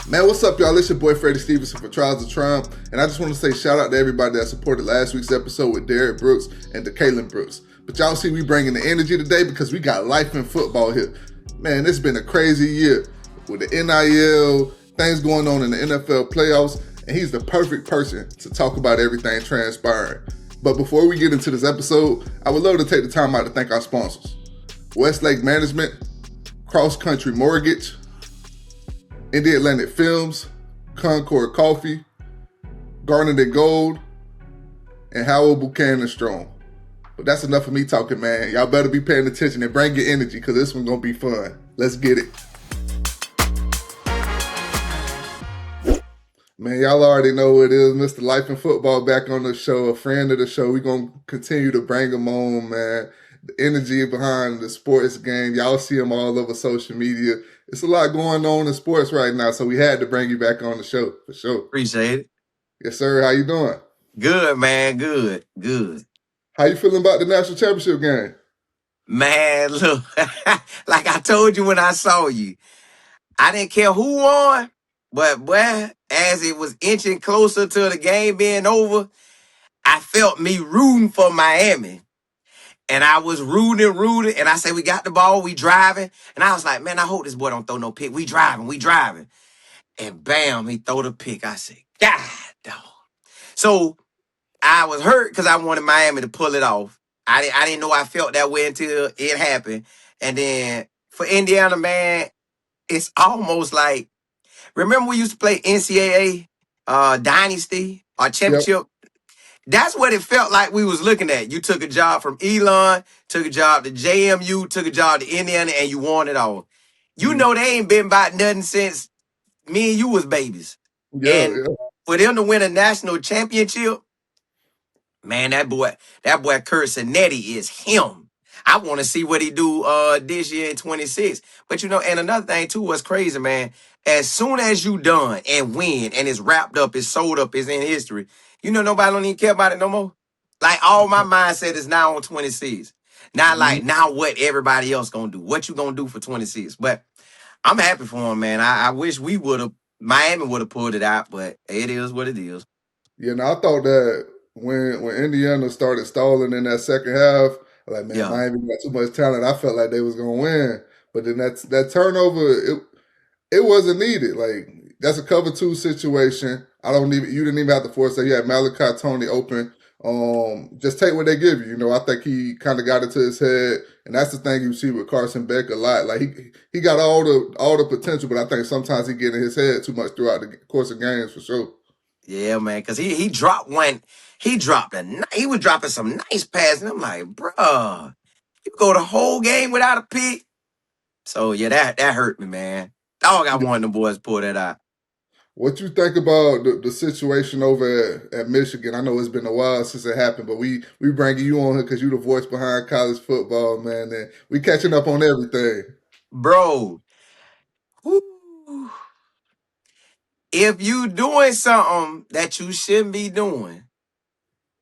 Man, what's up, y'all? It's your boy Freddie Stevenson for Trials of Triumph, and I just want to say shout out to everybody that supported last week's episode with Derek Brooks and to Colin Brooks. But y'all see we bringing the energy today because we got life in football here. Man, it's been a crazy year with the NIL, things going on in the NFL playoffs, and he's the perfect person to talk about everything transpiring. But before we get into this episode, I would love to take the time out to thank our sponsors. Westlake Management, Cross Country Mortgage, Indie Atlantic Films, Concord Coffee, Garnet and Gold, and Howell Buchanan Strong. But that's enough of me talking, man. Y'all better be paying attention and bring your energy because this one's going to be fun. Let's get it. Man, y'all already know what it is. Mr. Life in Football back on the show, a friend of the show. We're going to continue to bring him on, man. The energy behind the sports game. Y'all see him all over social media. It's a lot going on in sports right now, so we had to bring you back on the show, for sure. Appreciate it. Yes, sir. How you doing? Good, man. Good. How you feeling about the national championship game? Man, look, like I told you when I saw you, I didn't care who won, but boy, as it was inching closer to the game being over, I felt me rooting for Miami. And I was rooting, and I said, we got the ball, we driving. And I was like, man, I hope this boy don't throw no pick. We driving. And bam, he throw the pick. I said, God, dog. So I was hurt because I wanted Miami to pull it off. I didn't know I felt that way until it happened. And then for Indiana, man, it's almost like, remember we used to play NCAA Dynasty or Yep. Championship? That's what it felt like we was looking at. You took a job from Elon, took a job to JMU, took a job to Indiana, and you won it all. You know they ain't been about nothing since me and you was babies. Yeah. For them to win a national championship, man, that boy Kurt Cinetti is him. I want to see what he do this year in 26. But and another thing too, what's crazy, man, as soon as you done and win and it's wrapped up, it's sold up, it's in history, nobody don't even care about it no more. Like all my mindset is now on 26. Not like now what everybody else gonna do. What you gonna do for 26? But I'm happy for him, man. I wish Miami would have pulled it out, but it is what it is. Yeah, I thought that when Indiana started stalling in that second half, like, man, Miami got too much talent. I felt like they was gonna win. But then that turnover, it wasn't needed. Like, that's a cover 2 situation. You didn't even have to force that. You had Malachi Tony open. Just take what they give you. I think he kind of got it to his head, and that's the thing you see with Carson Beck a lot. Like he got all the potential, but I think sometimes he get in his head too much throughout the course of games for sure. Yeah, man, because he dropped one. He was dropping some nice passes, and I'm like, bruh, you go the whole game without a pick. So yeah, that hurt me, man. Dog, I wanted the boys to pull that out. What you think about the situation over at Michigan? I know it's been a while since it happened, but we bringing you on here because you the voice behind college football, man. And we catching up on everything. Bro, whoo, if you doing something that you shouldn't be doing,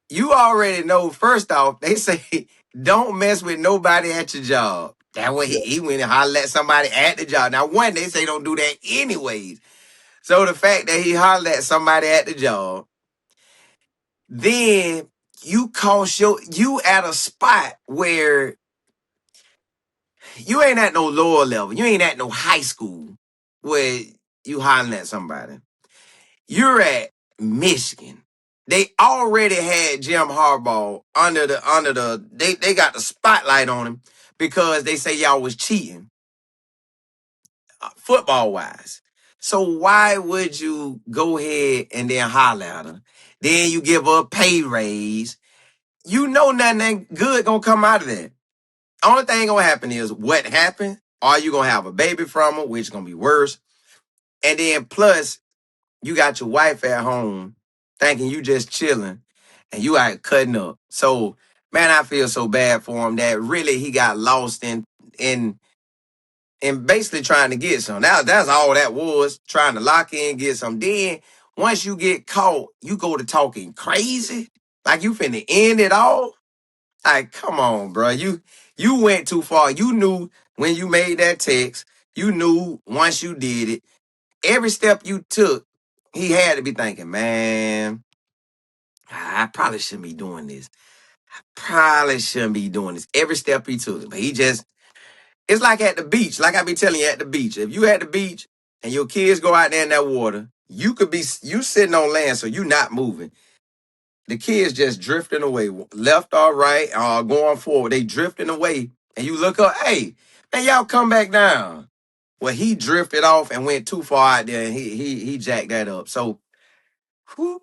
you already know, first off, they say, don't mess with nobody at your job. That way he went and hollered at somebody at the job. Now, one, they say don't do that anyways. So the fact that he hollered at somebody at the job, then you at a spot where you ain't at no lower level. You ain't at no high school where you hollering at somebody. You're at Michigan. They already had Jim Harbaugh they got the spotlight on him because they say y'all was cheating football wise. So why would you go ahead and then holler at her? Then you give her a pay raise. You know nothing good gonna come out of that. Only thing gonna happen is what happened. Are you gonna have a baby from her, which is gonna be worse? And then plus, you got your wife at home thinking you just chilling and you out cutting up. So, man, I feel so bad for him that really he got lost in basically trying to get some. That's all that was, trying to lock in, get some. Then once you get caught, you go to talking crazy, like you finna end it all. Like, come on, bro. You went too far. You knew when you made that text. You knew once you did it. every step you took, he had to be thinking, man, I probably shouldn't be doing this. Probably shouldn't be doing this. Every step he took. But he just, it's like at the beach. Like I be telling you at the beach. If you at the beach and your kids go out there in that water, you sitting on land, so you not moving. The kids just drifting away, left or right, going forward. They drifting away. And you look up, hey, man, y'all come back down. Well, he drifted off and went too far out there, and he jacked that up. So whew,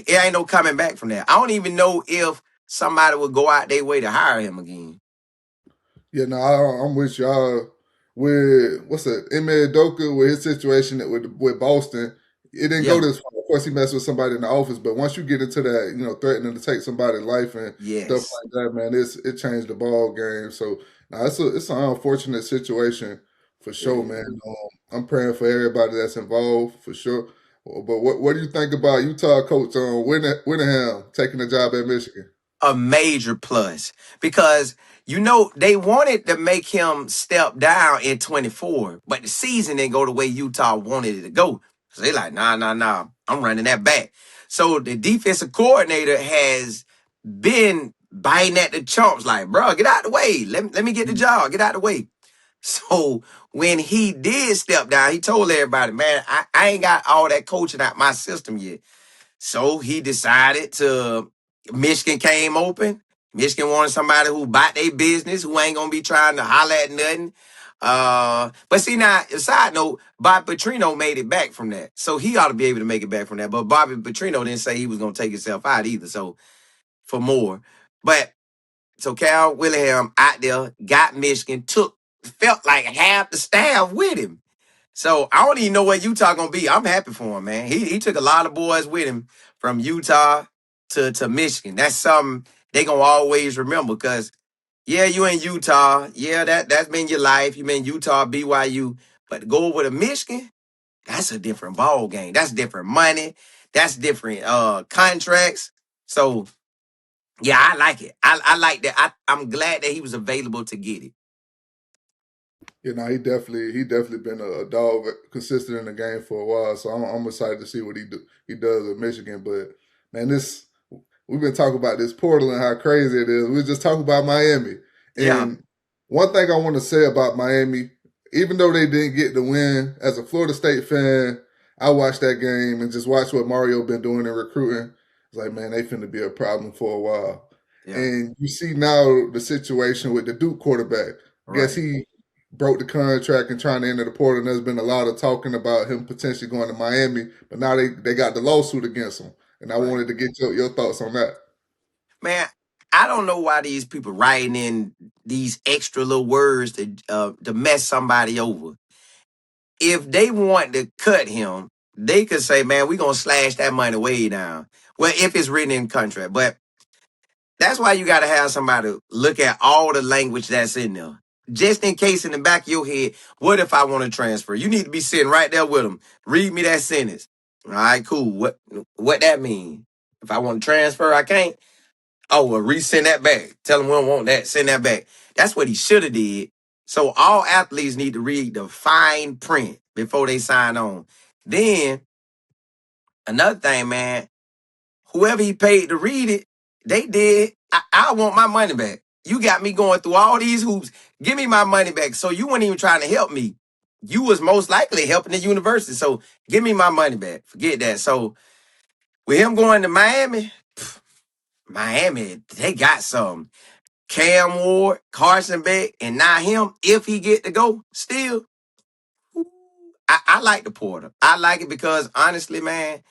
it ain't no coming back from that. I don't even know if somebody would go out their way to hire him again. Yeah, no, I'm with y'all. With what's that? Ime Doka with his situation with Boston, it didn't go Yeah. this far. Of course, he messed with somebody in the office, but once you get into that, threatening to take somebody's life and stuff Yes. like that, man, it changed the ball game. So now it's an unfortunate situation for sure, Yeah. man. I'm praying for everybody that's involved for sure. But what do you think about Utah coach Whittingham taking the job at Michigan? A major plus because they wanted to make him step down in 24, but the season didn't go the way Utah wanted it to go. So they like, nah, I'm running that back. So the defensive coordinator has been biting at the chumps, like, bro, get out the way. Let me get the job. Get out the way. So when he did step down, he told everybody, man, I ain't got all that coaching out my system yet. So he decided to, Michigan came open. Michigan wanted somebody who bought their business, who ain't gonna be trying to holler at nothing. But see now, a side note, Bobby Petrino made it back from that. So he ought to be able to make it back from that. But Bobby Petrino didn't say he was gonna take himself out either. So for more. But so Cal Willingham out there got Michigan, felt like half the staff with him. So I don't even know what Utah gonna be. I'm happy for him, man. He took a lot of boys with him from Utah to Michigan. That's something they gonna always remember because yeah, you in Utah. Yeah, that's been your life. You been Utah, BYU. But to go over to Michigan, that's a different ball game. That's different money. That's different contracts. So yeah, I like it. I like that. I'm glad that he was available to get it. He definitely been a dog consistent in the game for a while. So I'm excited to see what he does at Michigan. But man, we've been talking about this portal and how crazy it is. We just talking about Miami. Yeah. And one thing I want to say about Miami, even though they didn't get the win, as a Florida State fan, I watched that game and just watched what Mario been doing in recruiting. It's like, man, they finna be a problem for a while. Yeah. And you see now the situation with the Duke quarterback. Guess Right. he broke the contract and trying to enter the portal. And there's been a lot of talking about him potentially going to Miami, but now they got the lawsuit against him. And I Right. wanted to get your thoughts on that. Man, I don't know why these people writing in these extra little words to mess somebody over. If they want to cut him, they could say, "Man, we gonna slash that money way down." Well, if it's written in contract, but that's why you got to have somebody look at all the language that's in there, just in case in the back of your head. What if I want to transfer? You need to be sitting right there with them. Read me that sentence. All right, cool. What that mean? If I want to transfer, I can't. Oh, well, resend that back. Tell them we don't want that. Send that back. That's what he should have did. So all athletes need to read the fine print before they sign on. Then another thing, man, whoever he paid to read it, they did. I want my money back. You got me going through all these hoops. Give me my money back. So you weren't even trying to help me. You was most likely helping the university. So give me my money back. Forget that. So with him going to Miami, they got some. Cam Ward, Carson Beck, and now him, if he get to go still, I like the Porter. I like it because honestly, man,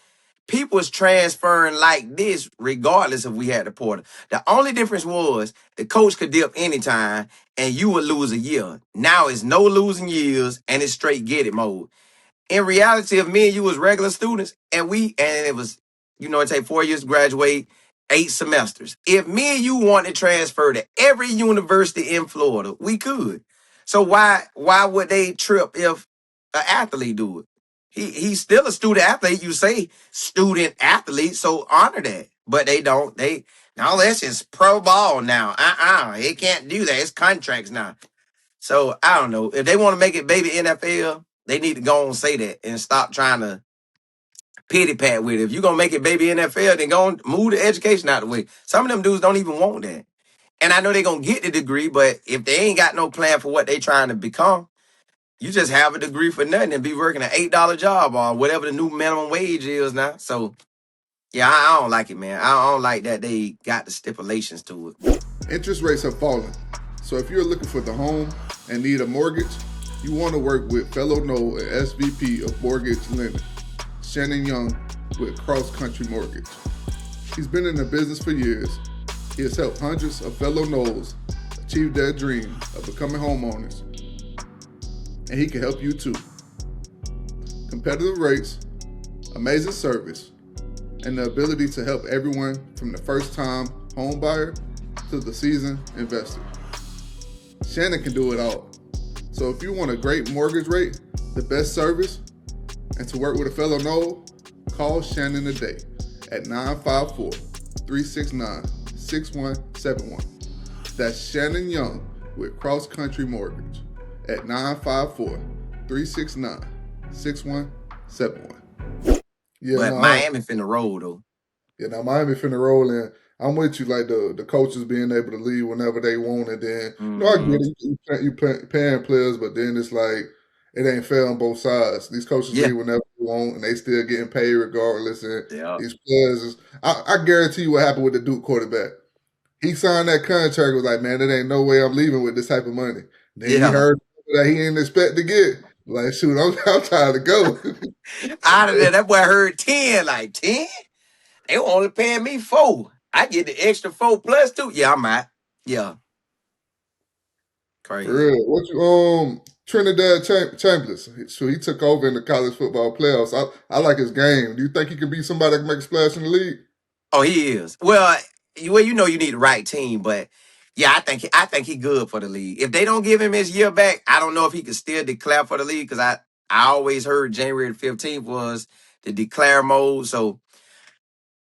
people was transferring like this regardless if we had the Porter. The only difference was the coach could dip anytime and you would lose a year. Now it's no losing years and it's straight get it mode. In reality, if me and you was regular students and it was, it take 4 years to graduate, 8 semesters. If me and you want to transfer to every university in Florida, we could. So why would they trip if an athlete do it? He's still a student athlete. You say student athlete, so honor that. But they don't. No, that's just pro ball now. It can't do that. It's contracts now. So I don't know if they want to make it baby NFL. They need to go and say that and stop trying to pity pat with it. If you're gonna make it baby NFL, then go and move the education out the way. Some of them dudes don't even want that. And I know they're gonna get the degree, but if they ain't got no plan for what they trying to become, you just have a degree for nothing and be working an $8 job or whatever the new minimum wage is now. So yeah, I don't like it, man. I don't like that they got the stipulations to it. Interest rates have fallen. So if you're looking for the home and need a mortgage, you want to work with fellow Noel and SVP of Mortgage Lending, Shannon Young with Cross Country Mortgage. He's been in the business for years. He has helped hundreds of fellow Noels achieve their dream of becoming homeowners, and he can help you too. Competitive rates, amazing service, and the ability to help everyone from the first-time home buyer to the seasoned investor. Shannon can do it all. So if you want a great mortgage rate, the best service, and to work with a fellow Noel, call Shannon today at 954-369-6171. That's Shannon Young with Cross Country Mortgage at 954-369-6171. But Miami finna roll though. Yeah, now Miami finna roll in. I'm with you, like the coaches being able to leave whenever they want, and then I get it, you paying players, but then it's like it ain't fair on both sides. These coaches leave whenever they want, and they still getting paid regardless. And these players, I guarantee you what happened with the Duke quarterback. He signed that contract, was like, man, there ain't no way I'm leaving with this type of money. Then he heard that he didn't expect to get. Like, shoot, I'm trying to go. Out of there, that boy heard 10, like 10? They were only paying me 4. I get the extra 4 plus 2. Yeah, I'm out. Yeah. Crazy. For real. What you Trinidad Chambliss? So he took over in the college football playoffs. I like his game. Do you think he could be somebody that can make a splash in the league? Oh, he is. Well, you know you need the right team, but yeah, I think he good for the league. If they don't give him his year back, I don't know if he can still declare for the league because I always heard January the 15th was the declare mode. So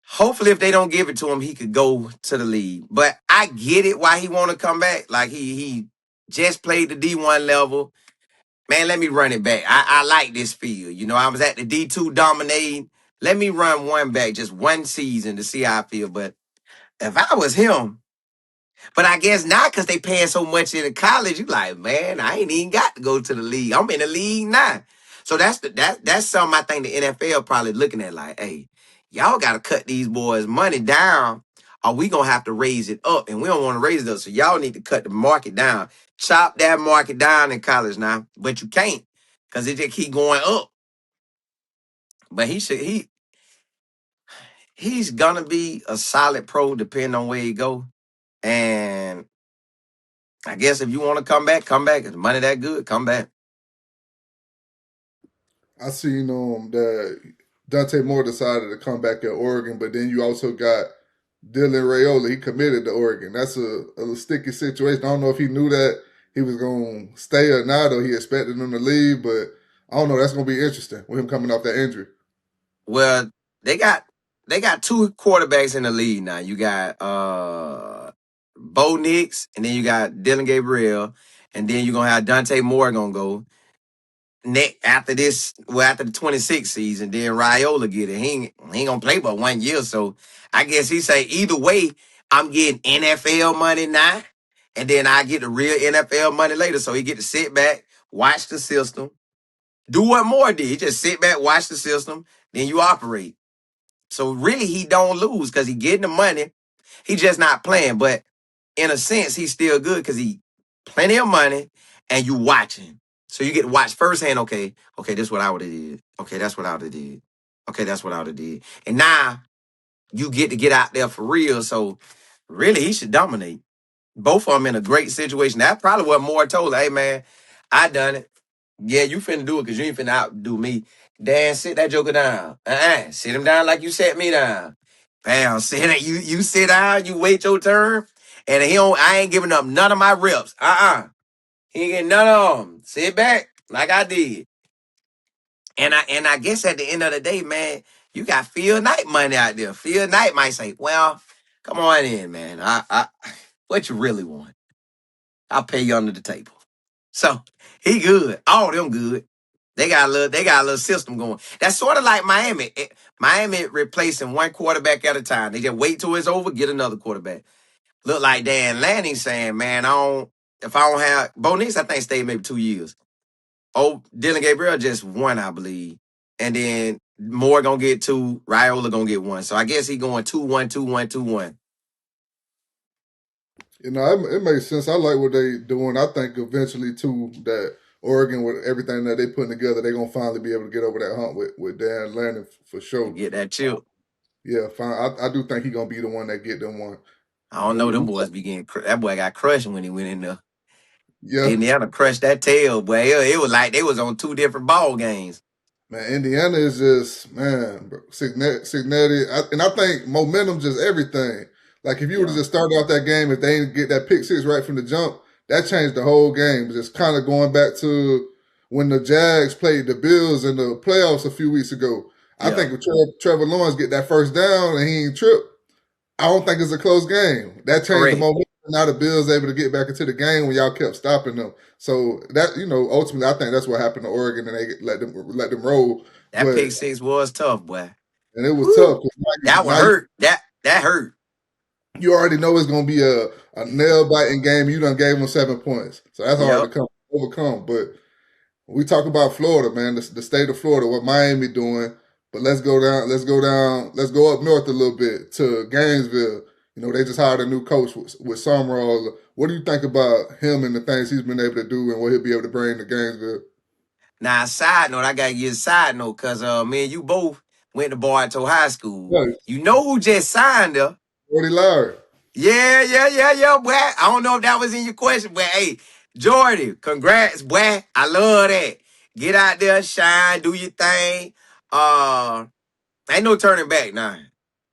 hopefully if they don't give it to him, he could go to the league. But I get it why he want to come back. Like he just played the D1 level. Man, let me run it back. I like this field. You know, I was at the D2 dominating. Let me run one back, just one season to see how I feel. But if I was him, but I guess not because they paying so much in the college, you like, man, I ain't even got to go to the league. I'm in the league now. So that's something I think the NFL probably looking at like, hey, y'all got to cut these boys' money down or we going to have to raise it up. And we don't want to raise it up. So y'all need to cut the market down. Chop that market down in college now. But you can't because it just keep going up. But he's going to be a solid pro depending on where he go. And I guess if you want to come back, come back. If the money that good, come back. I seen that Dante Moore decided to come back at Oregon, but then you also got Dylan Raiola. He committed to Oregon. That's a sticky situation. I don't know if he knew that he was going to stay or not, or he expected him to leave, but I don't know. That's going to be interesting with him coming off that injury. Well, they got 2 quarterbacks in the league now. You got Bo Nix, and then you got Dylan Gabriel, and then you're gonna have Dante Moore gonna go. After the 26th season, then Raiola get it. He ain't gonna play but 1 year. So I guess he say either way, I'm getting NFL money now, and then I get the real NFL money later. So he get to sit back, watch the system, do what Moore did. He just sit back, watch the system, then you operate. So really, he don't lose because he getting the money. He just not playing. But in a sense, he's still good because he plenty of money and you watching. So you get to watch firsthand. Okay, this what I would have did. Okay, that's what I would have did. Okay, that's what I would have did. And now you get to get out there for real. So really, he should dominate. Both of them in a great situation. That's probably what Moore told her. Hey, man, I done it. Yeah, you finna do it because you ain't finna outdo me. Dan, sit that joker down. Sit him down like you set me down. Bam, you sit down, you wait your turn, and I ain't giving up none of my reps. He ain't getting none of them. Sit back like I did. And I guess at the end of the day, man, you got Phil Knight money out there. Phil Knight might say, well, come on in, man. What you really want? I'll pay you under the table. So he good. All them good. They got a little system going. That's sort of like Miami. Miami replacing one quarterback at a time. They just wait till it's over, get another quarterback. Look like Dan Lanning saying, man, if I don't have Bo Nix, I think stayed maybe 2 years. Oh, Dylan Gabriel just one, I believe. And then Moore gonna get two, Raiola gonna get one. So I guess he going 2-1, 2-1, 2-1. It makes sense. I like what they doing. I think eventually too that Oregon with everything that they putting together, they're gonna finally be able to get over that hump with Dan Lanning for To sure. get that chip. Yeah, fine. I do think he's gonna be the one that get them one. I don't know. Them boys be getting that boy got crushed when he went in there. Yeah, Indiana crushed that tail, boy. It was like they was on two different ball games. man. Indiana is just bro, Signetti, and I think momentum just everything. Like if you would have Yeah. just started off that game, if they didn't get that pick six right from the jump, that changed the whole game. Just kind of going back to when the Jags played the Bills in the playoffs a few weeks ago. I Yeah. think if Trevor Lawrence get that first down and he ain't tripped, I don't think it's a close game. That changed the Correct. momentum. Now the Bills able to get back into the game when y'all kept stopping them. So that ultimately, I think that's what happened to Oregon, and they let them roll. That But pick six was tough, boy. and it was tough Whew. because That one now you, hurt. That hurt. you already know it's going to be a nail biting game. You done gave them 7 points, so that's hard Yep. to overcome. But we talk about Florida, man, the state of Florida, what Miami doing. But let's go down. Let's go up north a little bit to Gainesville. They just hired a new coach with Summerall. What do you think about him and the things he's been able to do and what he'll be able to bring to Gainesville? Now, side note, I gotta give a side note because me and you both went to Bartow High School. Yeah, You know who just signed her? Jordy Larry. Yeah, boy. I don't know if that was in your question, but hey, Jordy, congrats, boy. I love that. Get out there, shine, do your thing. Ain't no turning back now.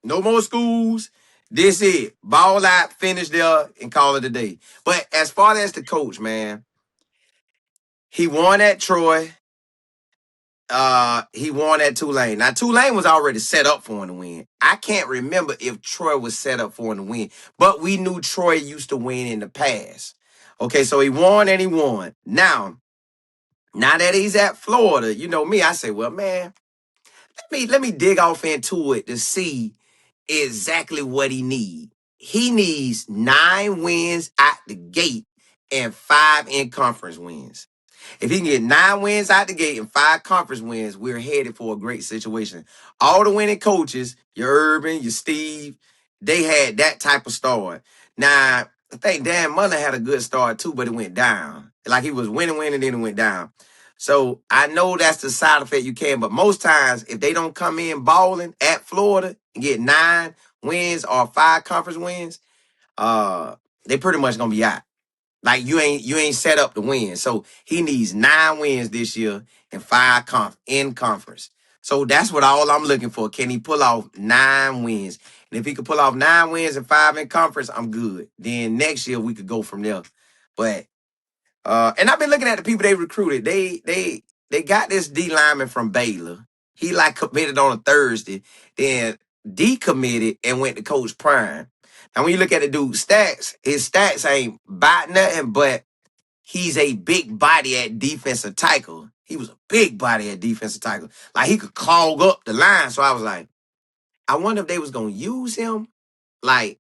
No more schools. This it. Ball out, finish there, and call it a day. But as far as the coach, man, he won at Troy. He won at Tulane. Now Tulane was already set up for him to win. I can't remember if Troy was set up for him to win, but we knew Troy used to win in the past. Okay, so he won and he won. Now that he's at Florida, you know me, I say, well, man, let me dig off into it to see exactly what he needs. He needs 9 wins out the gate and 5 in conference wins. If he can get 9 wins out the gate and 5 conference wins, we're headed for a great situation. All the winning coaches, your Urban, your Steve, they had that type of start. Now, I think Dan Mullen had a good start too, but it went down. Like he was winning, then it went down. So I know that's the side effect you can, but most times if they don't come in balling at Florida and get 9 wins or 5 conference wins, uh, they pretty much gonna be out. Like you ain't set up to win. So he needs 9 wins this year and 5 in conference. So that's what all I'm looking for. Can he pull off 9 wins? And if he could pull off 9 wins and 5 in conference, I'm good. Then next year we could go from there. But and I've been looking at the people they recruited. They got this D lineman from Baylor. He like committed on a Thursday, then decommitted and went to Coach Prime. Now when you look at the dude's stats, his stats ain't about nothing, but he's a big body at defensive tackle. He was a big body at defensive tackle. Like he could clog up the line. So I was like, I wonder if they was gonna use him like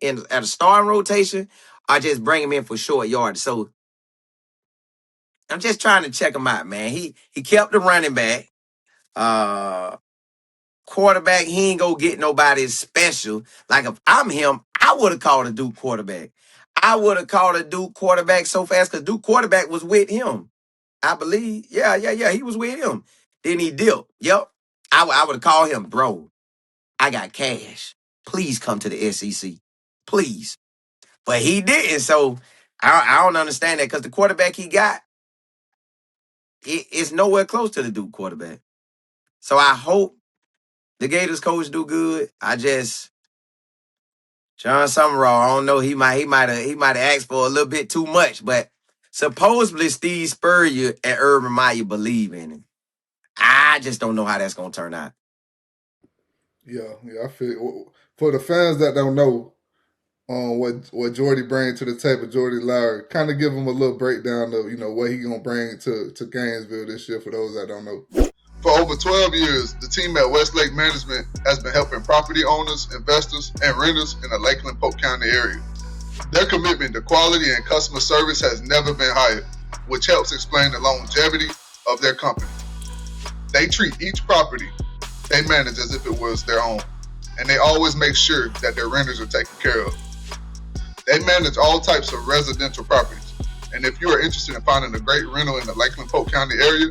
at a starting rotation or just bring him in for short yards. So I'm just trying to check him out, man. He kept the running back. Uh Quarterback, he ain't gonna get nobody special. Like if I'm him, I would have called a Duke quarterback. I would have called a Duke quarterback so fast because Duke quarterback was with him. I believe. Yeah. He was with him. Then he dipped. Yep. I would have called him, bro. I got cash. Please come to the SEC. Please. But he didn't. So I don't understand that because the quarterback he got, it's nowhere close to the Duke quarterback. So I hope the Gators coach do good. John Summerall, I don't know. He might have asked for a little bit too much, but supposedly Steve Spurrier and Urban Meyer believe in him. I just don't know how that's gonna turn out. Yeah. I feel for the fans that don't know. on what Jordy brings to the table, Jordy Lowry. Kind of give him a little breakdown of what he gonna bring to Gainesville this year. For those that don't know, for over 12 years, the team at Westlake Management has been helping property owners, investors, and renters in the Lakeland Polk County area. Their commitment to quality and customer service has never been higher, which helps explain the longevity of their company. They treat each property they manage as if it was their own, and they always make sure that their renters are taken care of. They manage all types of residential properties, and if you are interested in finding a great rental in the Lakeland Polk County area,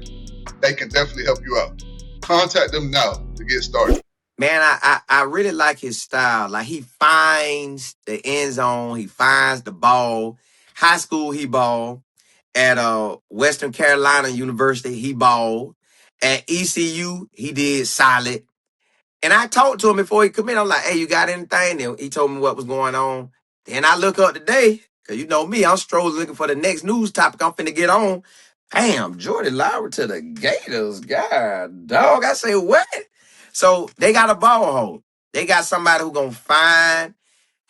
they can definitely help you out. Contact them now to get started. Man, I really like his style. Like, he finds the end zone, he finds the ball. High school, he ball. At Western Carolina University, he balled. At ECU, he did solid. And I talked to him before he committed. I'm like, hey, you got anything? And he told me what was going on. Then I look up today, because you know me, I'm strolling looking for the next news topic I'm finna get on. Bam, Jordan Lowry to the Gators. God, dog. I say, what? So they got a ball hold. They got somebody who gonna find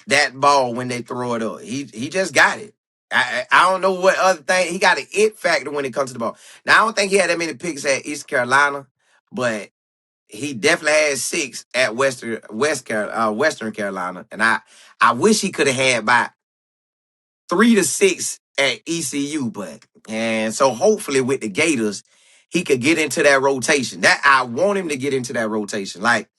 that ball when they throw it up. He just got it. I don't know what other thing. He got an it factor when it comes to the ball. Now, I don't think he had that many picks at East Carolina, but he definitely had 6 at Western Carolina. And I wish he could have had about 3 to 6 at ECU, and so hopefully with the Gators, he could get into that rotation. That I want him to get into that rotation. Like,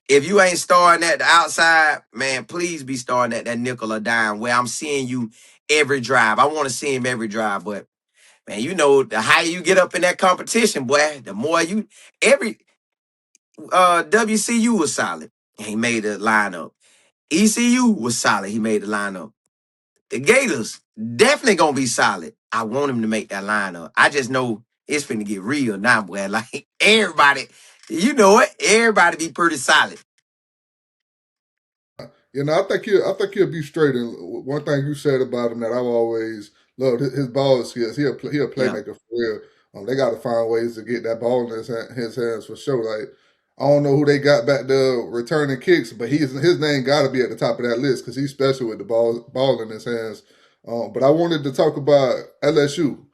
if you ain't starting at the outside, man, please be starting at that nickel or dime where I'm seeing you every drive. I want to see him every drive, but man, the higher you get up in that competition, boy, the more every WCU was solid. He made the lineup. ECU was solid. He made the lineup. The Gators definitely gonna be solid. I want him to make that lineup. I just know it's finna get real now, boy. Like, everybody, you know it. Everybody be pretty solid. I think he'll be straight. And one thing you said about him that I've always loved his ball skills. He a Yeah. playmaker for real. They got to find ways to get that ball in his hands for sure. Like, I don't know who they got back there returning kicks, but his name got to be at the top of that list because he's special with the ball in his hands. But I wanted to talk about LSU.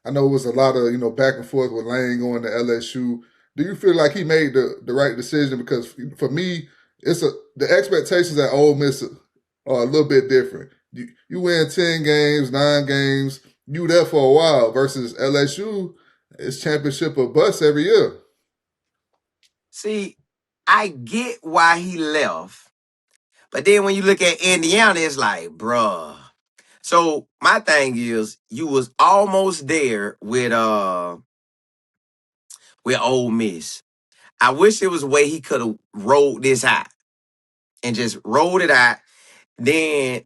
I know it was a lot of back and forth with Lane going to LSU. Do you feel like he made the right decision? Because for me, the expectations at Ole Miss are a little bit different. You win 10 games, 9 games, you there for a while versus LSU. It's championship or bust every year. See, I get why he left, but then when you look at Indiana, it's like, bruh. So my thing is, you was almost there with Ole Miss. I wish there was a way he could have rolled this out and just rolled it out. Then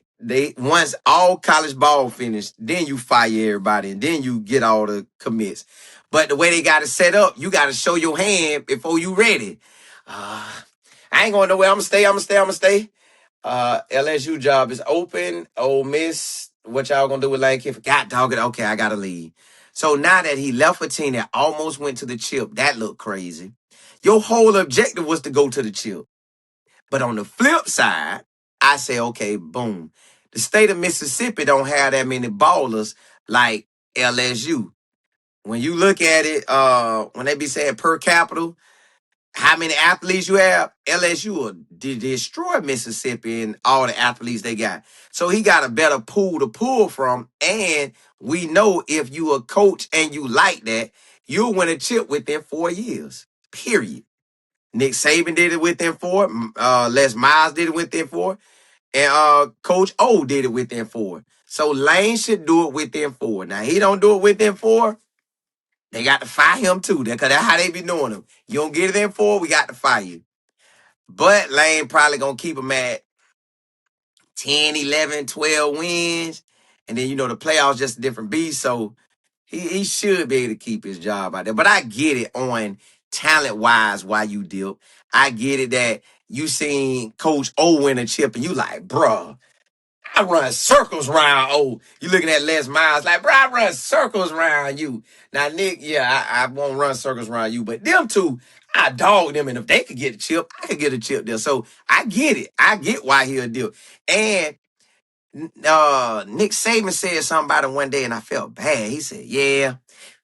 once all college ball finished, then you fire everybody and then you get all the commits. But the way they got it set up, you got to show your hand before you ready. Uh, I ain't going nowhere. I'm gonna stay. LSU job is open. Ole Miss, what y'all gonna do with Lane Kiffin? God dog it. Okay, I gotta leave. So now that he left a team that almost went to the chip, that looked crazy. Your whole objective was to go to the chip. But on the flip side, I say, okay, boom. The state of Mississippi don't have that many ballers like LSU. When you look at it, when they be saying per capita, how many athletes you have, LSU will destroy Mississippi and all the athletes they got. So he got a better pool to pull from. And we know if you a coach and you like that, you'll win a chip within 4 years. Period. Nick Saban did it within 4. Les Miles did it within 4. And Coach O did it within 4. So Lane should do it within 4. Now, he don't do it within 4. They got to fire him too. Because that's how they be doing him. You don't get it in 4, we got to fire you. But Lane probably going to keep him at 10, 11, 12 wins. And then, the playoffs just a different beast. So he should be able to keep his job out there. But I get it on talent-wise why you dip. I get it that you seen Coach O win a chip and you like, bruh, I run circles around O. You looking at Les Miles like, bruh, I run circles around you. Now, Nick, yeah, I won't run circles around you. But them two, I dog them. And if they could get a chip, I could get a chip there. So I get it. I get why he'll dip. And Nick Saban said something about him one day, and I felt bad. He said, "Yeah,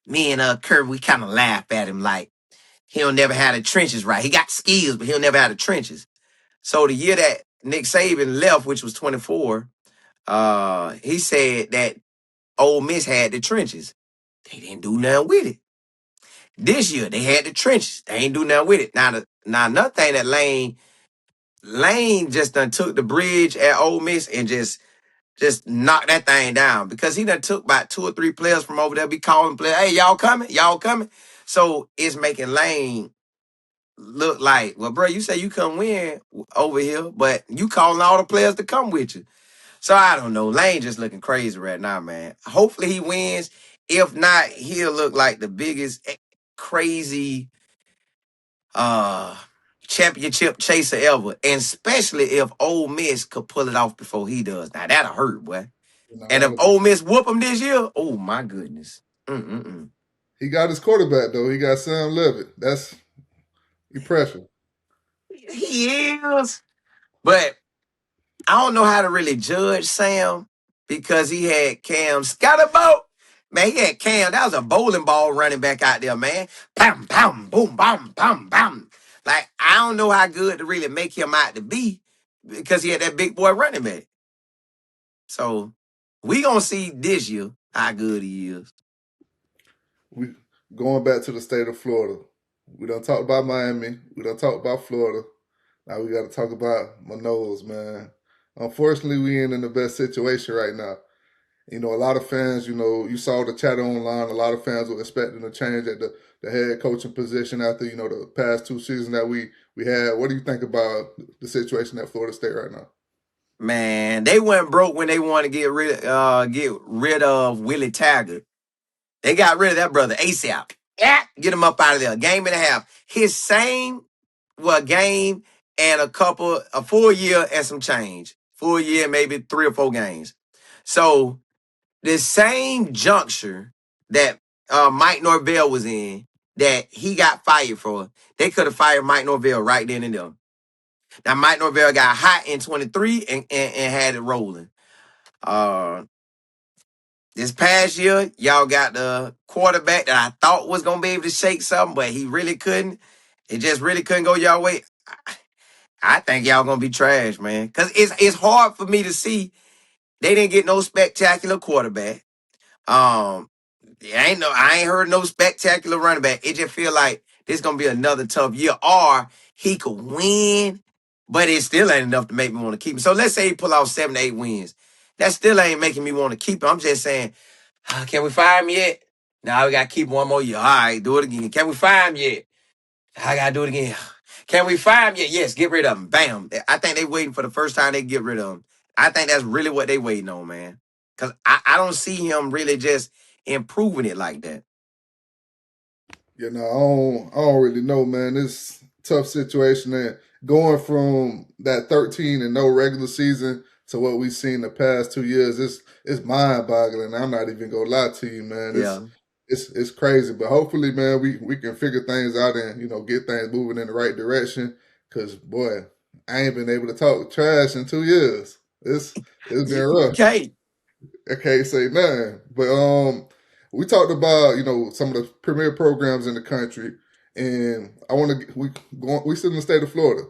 me and Kirby, we kind of laugh at him like he'll never have the trenches right. He got skills, but he'll never have the trenches." So the year that Nick Saban left, which was 24, he said that Ole Miss had the trenches. They didn't do nothing with it. This year they had the trenches. They ain't do nothing with it. Now another thing that Lane just done took the bridge at Ole Miss and just knocked that thing down because he done took about 2 or 3 players from over there. Be calling players, "Hey, y'all coming? Y'all coming?" So it's making Lane look like, well, bro, you say you come win over here, but you calling all the players to come with you. So I don't know. Lane just looking crazy right now, man. Hopefully he wins. If not, he'll look like the biggest crazy uh championship chaser ever. And especially if Ole Miss could pull it off before he does. Now that'll hurt, boy. And if that'll be. Ole Miss whoop him this year, oh my goodness. Mm-mm-mm. He got his quarterback though. He got Sam Levitt. That's impressive. He is. But I don't know how to really judge Sam because he had Cam Scatterboat. Man, he had Cam. That was a bowling ball running back out there, man. Bam, bam, boom, bam, bam, bam. Like, I don't know how good to really make him out to be because he had that big boy running back. So we gonna see this year how good he is. We going back to the state of Florida. We don't talk about Miami. We don't talk about Florida. Now we got to talk about Manoas, man. Unfortunately, we ain't in the best situation right now. You know, a lot of fans, you know, you saw the chatter online. A lot of fans were expecting a change at the head coaching position after, you know, the past 2 seasons that we had. What do you think about the situation at Florida State right now? Man, they went broke when they wanted to get rid of Willie Taggart. They got rid of that brother ASAP. Yeah, get him up out of there. Game and a half. His same game and a full year and some change. Full year, maybe 3 or 4 games. So the same juncture that Mike Norvell was in, that he got fired for, they could have fired Mike Norvell right then and there. Now Mike Norvell got hot in 23 and had it rolling. This past year, y'all got the quarterback that I thought was gonna be able to shake something, but he really couldn't. It just really couldn't go y'all way. I think y'all gonna be trash, man. Cause it's hard for me to see they didn't get no spectacular quarterback. Um, I ain't heard no spectacular running back. It just feel like this gonna be another tough year. Or he could win, but it still ain't enough to make me want to keep him. So let's say he pull out 7 to 8 wins. That still ain't making me want to keep him. I'm just saying, can we fire him yet? Now we gotta keep him 1 more year. All right, do it again. Can we fire him yet? I gotta do it again. Can we fire him yet? Yes, get rid of him. Bam. I think they waiting for the first time they get rid of him. I think that's really what they waiting on, man. Cause I don't see him really just improving it like that. You know, I don't really know, man. This tough situation and going from that 13 and no regular season to what we've seen the past 2 years, it's mind boggling. I'm not even gonna lie to you, man. Yeah. It's crazy. But hopefully, man, we can figure things out and, you know, get things moving in the right direction. Cause boy, I ain't been able to talk trash in 2 years. It's been You rough. can't. I can't say nothing. But we talked about, you know, some of the premier programs in the country, and I want to we sit in the state of Florida.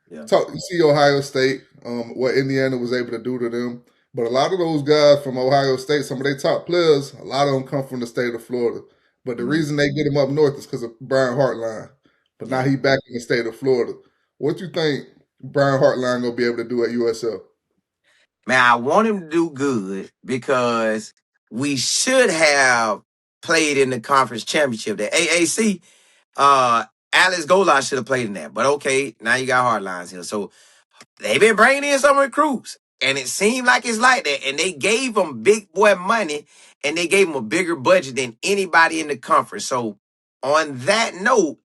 Yeah. You see Ohio State, what Indiana was able to do to them, but a lot of those guys from Ohio State, some of their top players, a lot of them come from the state of Florida. But the reason they get them up north is because of Brian Hartline. But now Yeah. he back in the state of Florida. What you think Brian Hartline gonna be able to do at USF? Man, I want him to do good because we should have played in the conference championship. The AAC, Alex Golas should have played in that. But okay, now you got hard lines here. So they've been bringing in some recruits, and it seemed like it's like that. And they gave them big boy money, and they gave him a bigger budget than anybody in the conference. So on that note,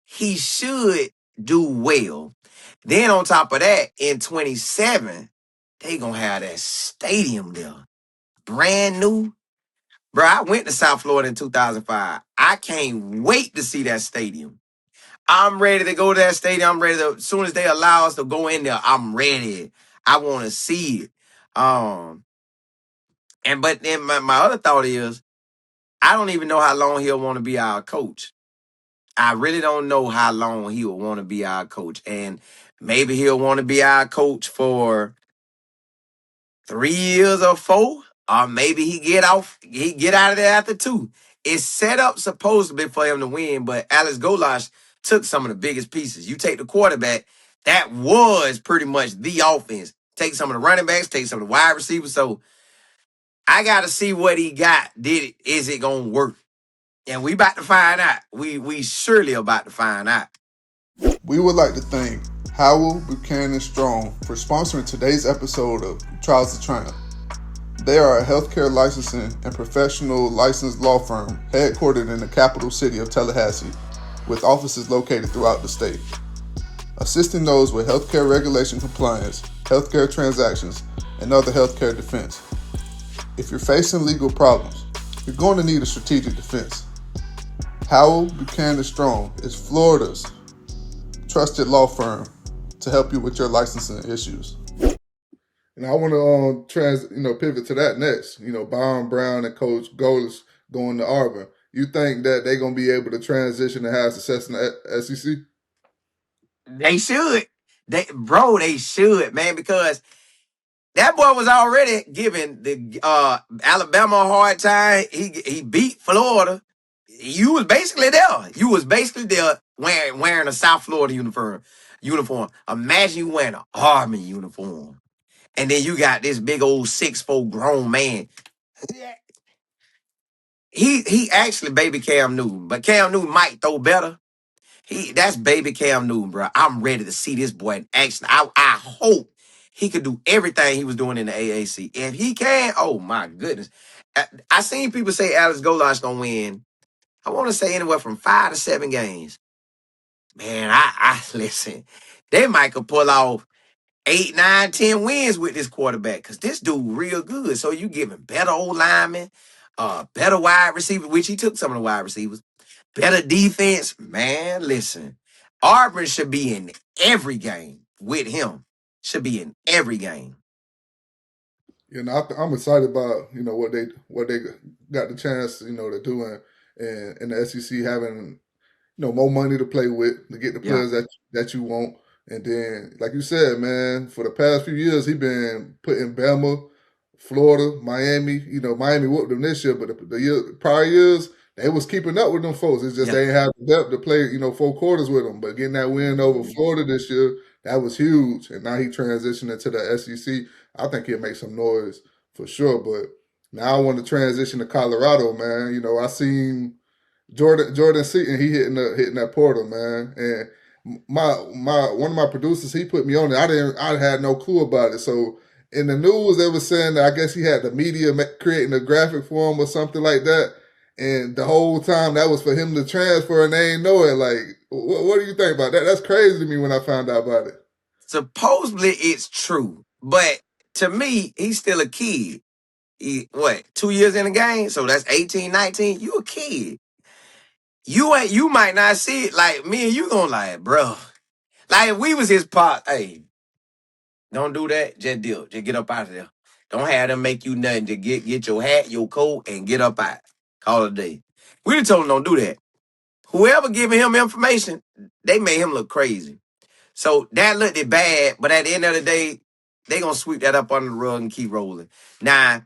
he should do well. Then on top of that, in 27, they gonna have that stadium there, brand new. Bro, I went to South Florida in 2005. I can't wait to see that stadium. I'm ready to go to that stadium. I'm ready to, as soon as they allow us to go in there, I'm ready. I want to see it. But then my other thought is, I don't even know how long he'll want to be our coach. I really don't know how long he will want to be our coach. And maybe he'll want to be our coach for 3 years or four, or maybe he get out of there after two. It's set up supposedly for him to win, but Alex Golash took some of the biggest pieces. You take the quarterback, that was pretty much the offense. Take some of the running backs, take some of the wide receivers. So I gotta see what he got. Is it gonna work? And we about to find out. We surely about to find out. We would like to thank Howell Buchanan Strong for sponsoring today's episode of Trials of Triumph. They are a healthcare licensing and professional licensed law firm headquartered in the capital city of Tallahassee, with offices located throughout the state, assisting those with healthcare regulation compliance, healthcare transactions, and other healthcare defense. If you're facing legal problems, you're going to need a strategic defense. Howell Buchanan Strong is Florida's trusted law firm to help you with your licensing issues. And I want to pivot to that next. Byron Brown and Coach Golis going to Auburn. You think that they're gonna be able to transition and have success in the SEC? They should. They should, man, because that boy was already giving the Alabama a hard time. He beat Florida. You was basically there. You was basically there wearing a South Florida uniform. Imagine you wearing an Army uniform. And then you got this big old 6'4" grown man. He actually baby Cam Newton, but Cam Newton might throw better. That's baby Cam Newton, bro. I'm ready to see this boy in action. I hope he could do everything he was doing in the AAC. If he can, oh my goodness. I seen people say Alex Golash gonna win. I want to say anywhere from 5 to 7 games. Man, I listen. They might could pull off 8, 9, 10 wins with this quarterback because this dude real good. So you give him better old linemen, better wide receiver, which he took some of the wide receivers, better defense. Man, listen, Auburn should be in every game with him. Should be in every game. I'm excited about what they got the chance to do in the SEC, having more money to play with to get the players that you want. And then, like you said, man, for the past few years, he been putting Bama, Florida, Miami. Miami whooped them this year, but the prior years, they was keeping up with them folks. It's just they ain't have the depth to play, 4 quarters with them. But getting that win over Florida this year, that was huge. And now he transitioned into the SEC. I think he'll make some noise for sure. But now I want to transition to Colorado, man. I seen Jordan Seaton, he hitting that portal, man. And my one of my producers, he put me on it. I had no clue about it. So in the news, they were saying that I guess he had the media creating a graphic for him or something like that. And the whole time that was for him to transfer, and they ain't know it. Like, what do you think about that? That's crazy to me when I found out about it. Supposedly it's true, but to me, he's still a kid. 2 years in the game? So that's 18, 19. You a kid. You might not see it like me and you gonna like, bro. Like if we was his pop, hey, don't do that. Just deal. Just get up out of there. Don't have them make you nothing. Just get your hat, your coat, and get up out. Call it a day. We done told him don't do that. Whoever giving him information, they made him look crazy. So that looked it bad, but at the end of the day, they gonna sweep that up under the rug and keep rolling. Now,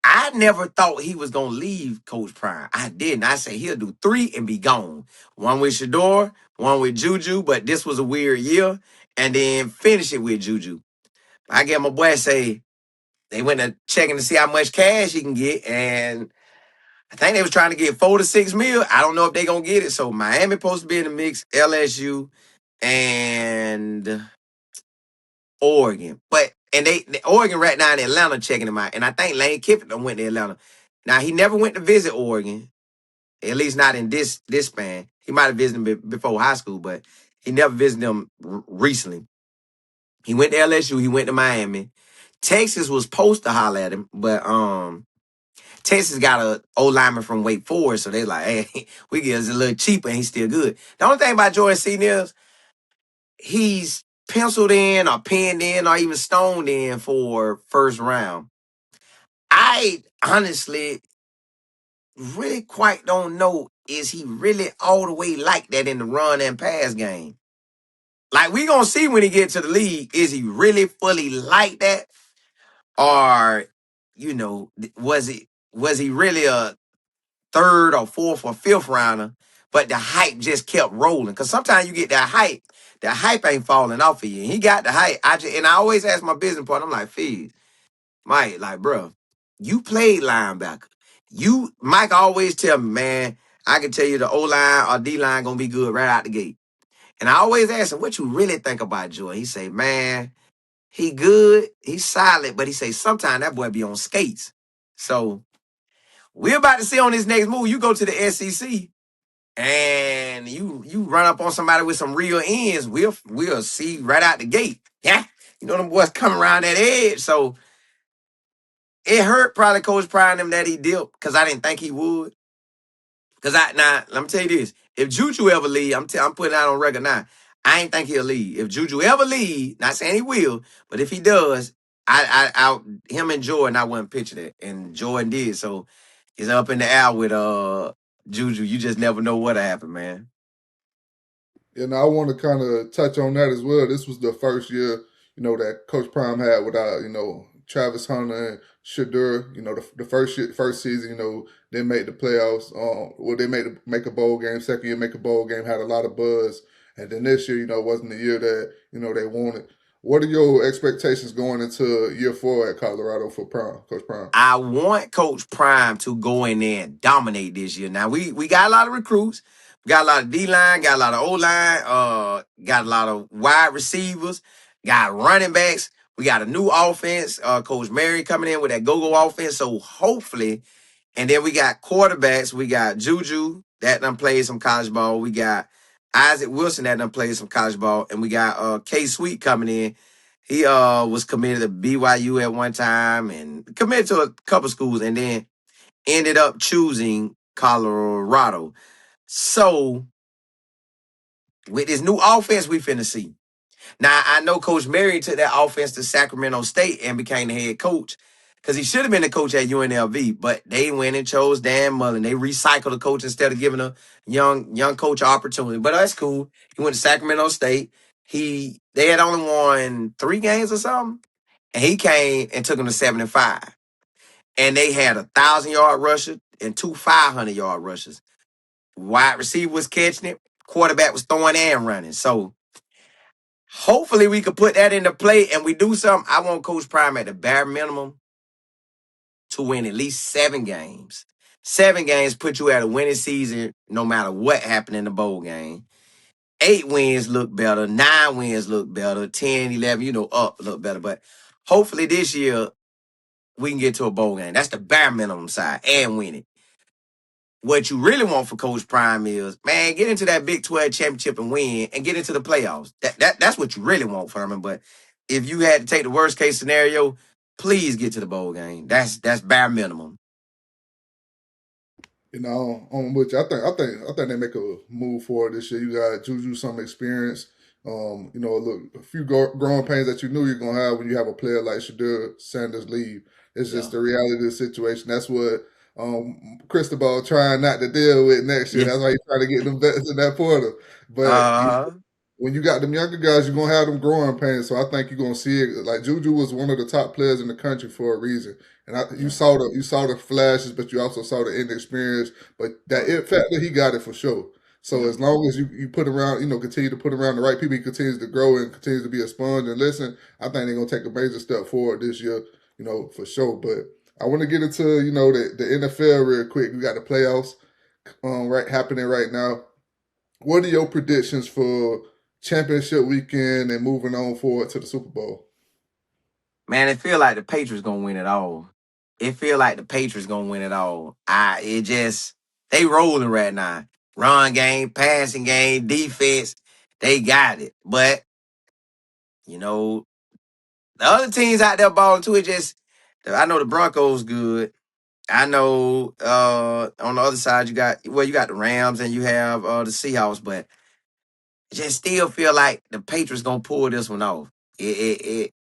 I never thought he was going to leave Coach Prime. I didn't. I said he'll do 3 and be gone. One with Shedeur, one with Juju, but this was a weird year. And then finish it with Juju. I get my boy say they went to checking to see how much cash he can get. And I think they was trying to get 4 to 6 mil. I don't know if they going to get it. So Miami supposed to be in the mix, LSU, and Oregon. And Oregon right now in Atlanta checking him out. And I think Lane Kiffin done went to Atlanta. Now he never went to visit Oregon, at least not in this span. He might have visited them before high school, but he never visited them recently. He went to LSU. He went to Miami. Texas was supposed to holler at him, but Texas got a old lineman from Wake Forest, so they like, hey, we get us a little cheaper, and he's still good. The only thing about Jordan Seaton is he's penciled in or pinned in or even stoned in for first round. I honestly really quite don't know, is he really all the way like that in the run and pass game? Like, we gonna see when he get to the league, is he really fully like that? Or, was he really a third or fourth or fifth rounder, but the hype just kept rolling? Because sometimes you get that hype, the hype ain't falling off of you. And he got the hype. And I always ask my business partner, I'm like, Fizz, Mike, like, bro, you played linebacker. Mike always tell me, man, I can tell you the O-line or D-line gonna be good right out the gate. And I always ask him, what you really think about Joy? He say, man, he good, he's solid, but he say sometimes that boy be on skates. So we're about to see on this next move. You go to the SEC and you run up on somebody with some real ends. We'll see right out the gate. Yeah, them boys coming around that edge. So it hurt probably Coach Prime them that he dipped because I didn't think he would. Let me tell you this: if Juju ever leave, I'm putting out on record now. I ain't think he'll leave. If Juju ever leave, not saying he will, but if he does, him and Jordan, I wouldn't picture that, and Jordan did. So it's up in the air with Juju. You just never know what'll happen, man. And I want to kind of touch on that as well. This was the first year, that Coach Prime had without, Travis Hunter and Shedeur. The first season, they made the playoffs. They make a bowl game. Second year, make a bowl game. Had a lot of buzz. And then this year, wasn't the year that they wanted. What are your expectations going into year 4 at Colorado for Coach Prime? I want Coach Prime to go in there and dominate this year. Now we got a lot of recruits. We got a lot of D-line, got a lot of O-line, got a lot of wide receivers, got running backs. We got a new offense. Coach Mary coming in with that go-go offense. So hopefully, and then we got quarterbacks. We got Juju that done played some college ball. We got Isaac Wilson that done played some college ball. And we got K Sweet coming in. He was committed to BYU at one time and committed to a couple schools and then ended up choosing Colorado. So with this new offense we finna see. Now, I know Coach Mary took that offense to Sacramento State and became the head coach because he should have been the coach at UNLV, but they went and chose Dan Mullen. They recycled the coach instead of giving a young coach an opportunity. But that's cool. He went to Sacramento State. They had only won 3 games or something, and he came and took them to 7-5. And they had 1,000-yard rusher and 2 500-yard rushers. Wide receiver was catching it. Quarterback was throwing and running. So hopefully we could put that into play and we do something. I want Coach Prime at the bare minimum to win at least 7 games. 7 games put you at a winning season no matter what happened in the bowl game. 8 wins look better. 9 wins look better. 10, 11, up look better. But hopefully this year we can get to a bowl game. That's the bare minimum side and win it. What you really want for Coach Prime is, man, get into that Big 12 championship and win and get into the playoffs. That's what you really want from him. But if you had to take the worst case scenario, please get to the bowl game. That's bare minimum. On which I think they make a move for it this year. You got Juju some experience. Look, a few growing pains that you knew you're gonna have when you have a player like Shedeur Sanders leave. It's just the reality of the situation. That's what Cristobal trying not to deal with next year. Yeah. That's why he's trying to get them vets in that portal. But when you got them younger guys, you're gonna have them growing pains. So I think you're gonna see it. Like Juju was one of the top players in the country for a reason. And you saw the flashes, but you also saw the inexperience. But that it factor, he got it for sure. So as long as you put around, continue to put around the right people, he continues to grow and continues to be a sponge and listen. I think they're gonna take a major step forward this year, for sure. But I want to get into the NFL real quick. We got the playoffs happening right now. What are your predictions for championship weekend and moving on forward to the Super Bowl? Man, it feel like the Patriots gonna win it all. They rolling right now. Run game, passing game, defense, they got it. But, the other teams out there balling too, I know the Broncos good. I know on the other side you got the Rams and you have the Seahawks, but it just still feel like the Patriots gonna pull this one off. Let's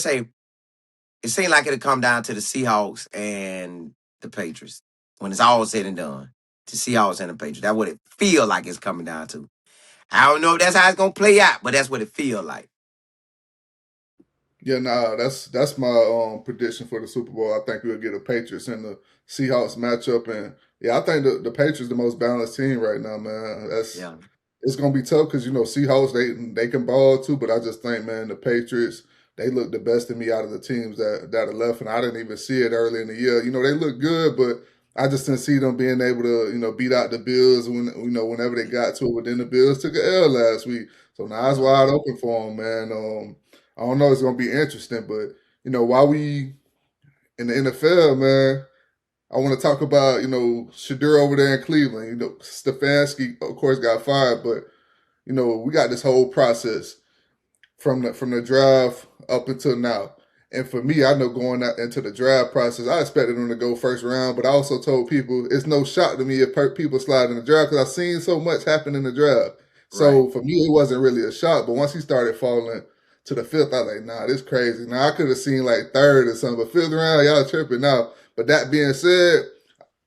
say it seemed like it'll come down to the Seahawks and the Patriots when it's all said and done. The Seahawks and the Patriots. That's what it feel like it's coming down to. I don't know if that's how it's gonna play out, but that's what it feel like. Yeah, nah, that's my prediction for the Super Bowl. I think we'll get a Patriots and the Seahawks matchup, and yeah, I think the Patriots the most balanced team right now, man. That's Yeah, it's gonna be tough because Seahawks they can ball too, but I just think, man, the Patriots they look the best to me out of the teams that are left, and I didn't even see it early in the year. They look good, but I just didn't see them being able to beat out the Bills when whenever they got to it. But then the Bills took an L last week, so now it's yeah, wide open for them, man. I don't know, it's gonna be interesting, but while we in the NFL, man. I want to talk about, Shedeur over there in Cleveland. Stefanski, of course, got fired, but we got this whole process from the draft up until now. And for me, I know going out into the draft process, I expected them to go first round, but I also told people it's no shock to me if people slide in the draft because I've seen so much happen in the draft. right. So for me, it wasn't really a shock. But once he started falling to the fifth, I was like, nah, this crazy. Now I could have seen like third or something, but fifth round, y'all tripping now. But that being said,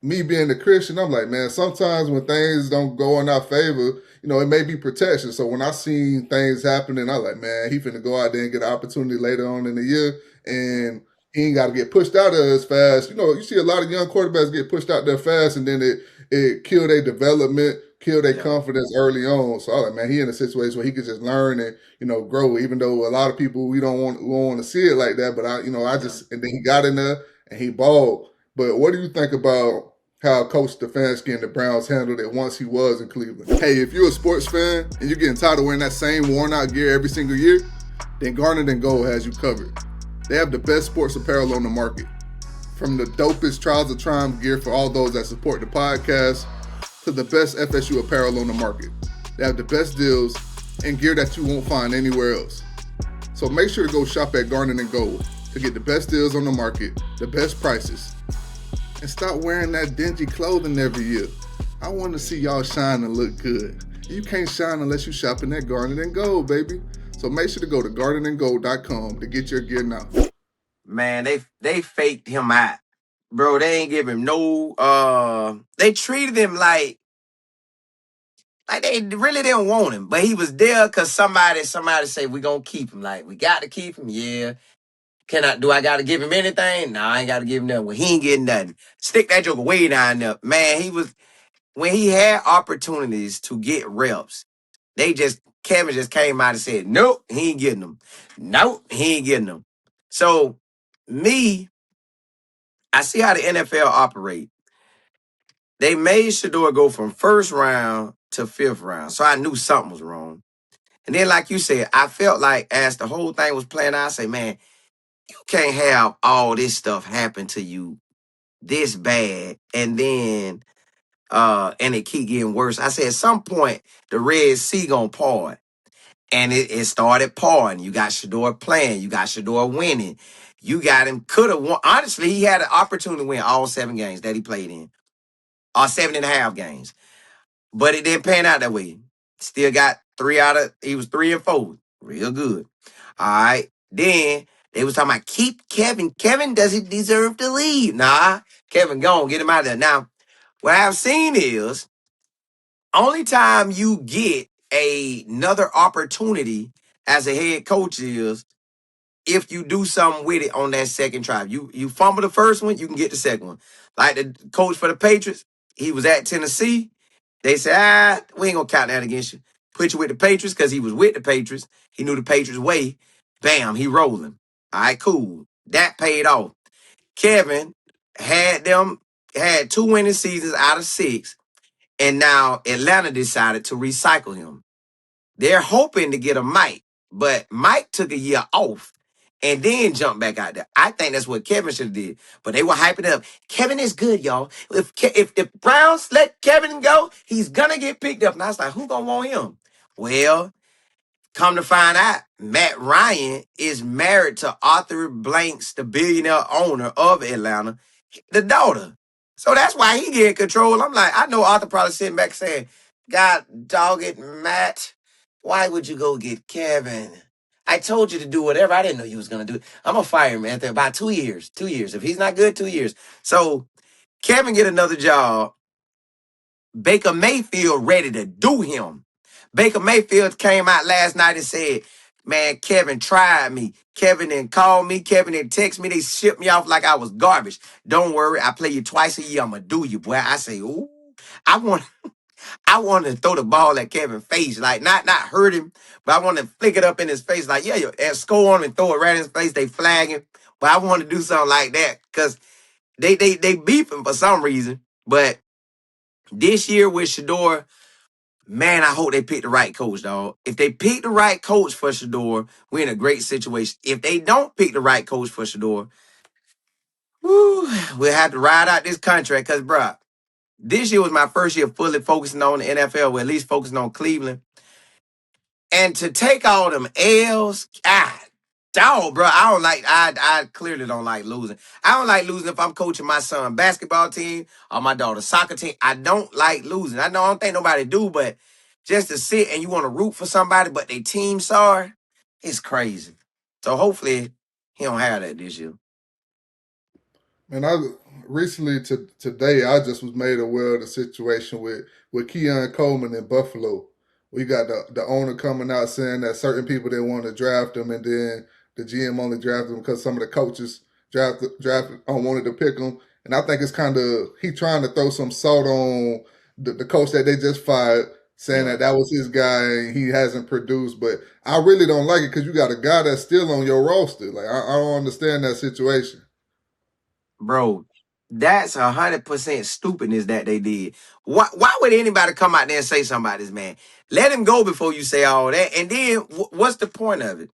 me being a Christian, I'm like, man, sometimes when things don't go in our favor, it may be protection. So when I seen things happening, I'm like, man, he finna go out there and get an opportunity later on in the year, and he ain't got to get pushed out of as fast. You see a lot of young quarterbacks get pushed out there fast, and then it kill their development, kill their Yeah, confidence early on. So I'm like, man, he in a situation where he could just learn and grow. Even though a lot of people we don't want to see it like that, but I yeah. just and then he got in there and he balled. But what do you think about how Coach Stefanski and the Browns handled it once he was in Cleveland? Hey, if you're a sports fan and you're getting tired of wearing that same worn out gear every single year, then Garnet and Gold has you covered. They have the best sports apparel on the market. From the dopest Trials of Triumph gear for all those that support the podcast to the best FSU apparel on the market. They have the best deals and gear that you won't find anywhere else. So make sure to go shop at Garnet and Gold to get the best deals on the market, the best prices, and stop wearing that dingy clothing every year. I want to see y'all shine and look good. You can't shine unless you shopping at Garnet and Gold, baby. So make sure to go to garnetandgold.com to get your gear now. Man, they faked him out, bro. They ain't give him no. They treated him like they really didn't want him, but he was there because somebody say we gonna keep him. Like we got to keep him. Yeah. Do I got to give him anything? No, I ain't got to give him nothing. Well, he ain't getting nothing. Stick that joker way down there. Man, when he had opportunities to get reps, Kevin just came out and said, nope, he ain't getting them. Nope, he ain't getting them. So, me, I see how the NFL operate. They made Shedeur go from first round to fifth round. So I knew something was wrong. And then, like you said, I felt like as the whole thing was playing out, I say, man, you can't have all this stuff happen to you this bad and it keep getting worse. I said at some point the Red Sea gonna part. And it started pouring. You got Shedeur playing, you got Shedeur winning. You got him, could have won. Honestly, he had an opportunity to win all 7 games that he played in. Or 7.5 games. But it didn't pan out that way. Still got he was 3-4. Real good. All right. Then they was talking about keep Kevin. Kevin doesn't deserve to leave. Nah, Kevin, go on, get him out of there. Now, what I've seen is only time you get another opportunity as a head coach is if you do something with it on that second try. You fumble the first one, you can get the second one. Like the coach for the Patriots, he was at Tennessee. They said, we ain't gonna count that against you. Put you with the Patriots because he was with the Patriots. He knew the Patriots way. Bam, he rolling. All right, cool. That paid off. Kevin had 2 winning seasons out of 6, and now Atlanta decided to recycle him. They're hoping to get a Mike, but Mike took a year off and then jumped back out there. I think that's what Kevin should have did. But they were hyping it up. Kevin is good, y'all. If Browns let Kevin go, he's gonna get picked up. And I was like, who gonna want him? Well, come to find out, Matt Ryan is married to Arthur Blanks, the billionaire owner of Atlanta, the daughter. So that's why he get control. I'm like, I know Arthur probably sitting back saying, God dog it, Matt. Why would you go get Kevin? I told you to do whatever. I didn't know you was gonna do it. I'm gonna fire him after about 2 years. 2 years. If he's not good, 2 years. So Kevin get another job. Baker Mayfield ready to do him. Baker Mayfield came out last night and said, man, Kevin tried me. Kevin didn't call me. Kevin didn't text me. They shipped me off like I was garbage. Don't worry, I play you twice a year. I'm gonna do you, boy. I say, ooh, I want I want to throw the ball at Kevin's face, like not hurt him, but I want to flick it up in his face, like and score on him and throw it right in his face. They flag him, but I want to do something like that because they beef him for some reason. But this year with Shedeur, man, I hope they pick the right coach, dog. If they pick the right coach for Shedeur, we're in a great situation. If they don't pick the right coach for Shedeur, we'll have to ride out this contract because, bruh, this year was my first year fully focusing on the NFL, or at least focusing on Cleveland. And to take all them L's, God, dog, bro, I clearly don't like losing. I don't like losing if I'm coaching my son basketball team or my daughter's soccer team. I don't like losing. I don't think nobody do, but just to sit and you want to root for somebody, but they team sorry, it's crazy. So hopefully he don't have that this year. And I recently today I just was made aware of the situation with Keon Coleman in Buffalo. We got the owner coming out saying that certain people they want to draft him, and then the GM only drafted him because some of the coaches drafted wanted to pick him. And I think it's kind of he trying to throw some salt on the coach that they just fired, saying that was his guy and he hasn't produced. But I really don't like it because you got a guy that's still on your roster. Like I don't understand that situation. Bro, that's 100% stupidness that they did. Why would anybody come out there and say something about this man? Let him go before you say all that. And then what's the point of it?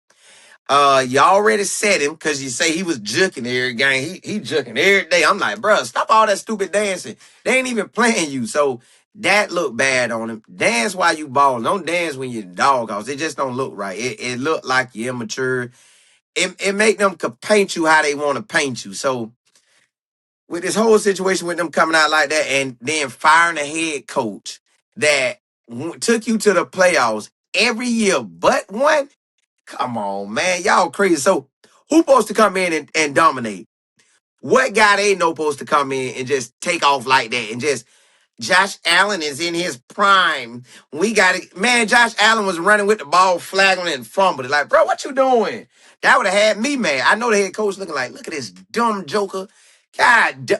You already said him because you say he was juking every game. He juking every day. I'm like, bro, stop all that stupid dancing. They ain't even playing you. So that looked bad on him. Dance while you balling. Don't dance when you're dog house. It just don't look right. It looked like you're immature. It make them paint you how they want to paint you. So with this whole situation with them coming out like that and then firing a head coach that took you to the playoffs every year but one, come on, man. Y'all crazy. So who supposed to come in and dominate? What guy they know supposed to come in and just take off like that and just Josh Allen is in his prime. We got it. Man, Josh Allen was running with the ball, flagging and fumbling. Like, bro, what you doing? That would have had me, man. I know the head coach looking like, look at this dumb joker. God,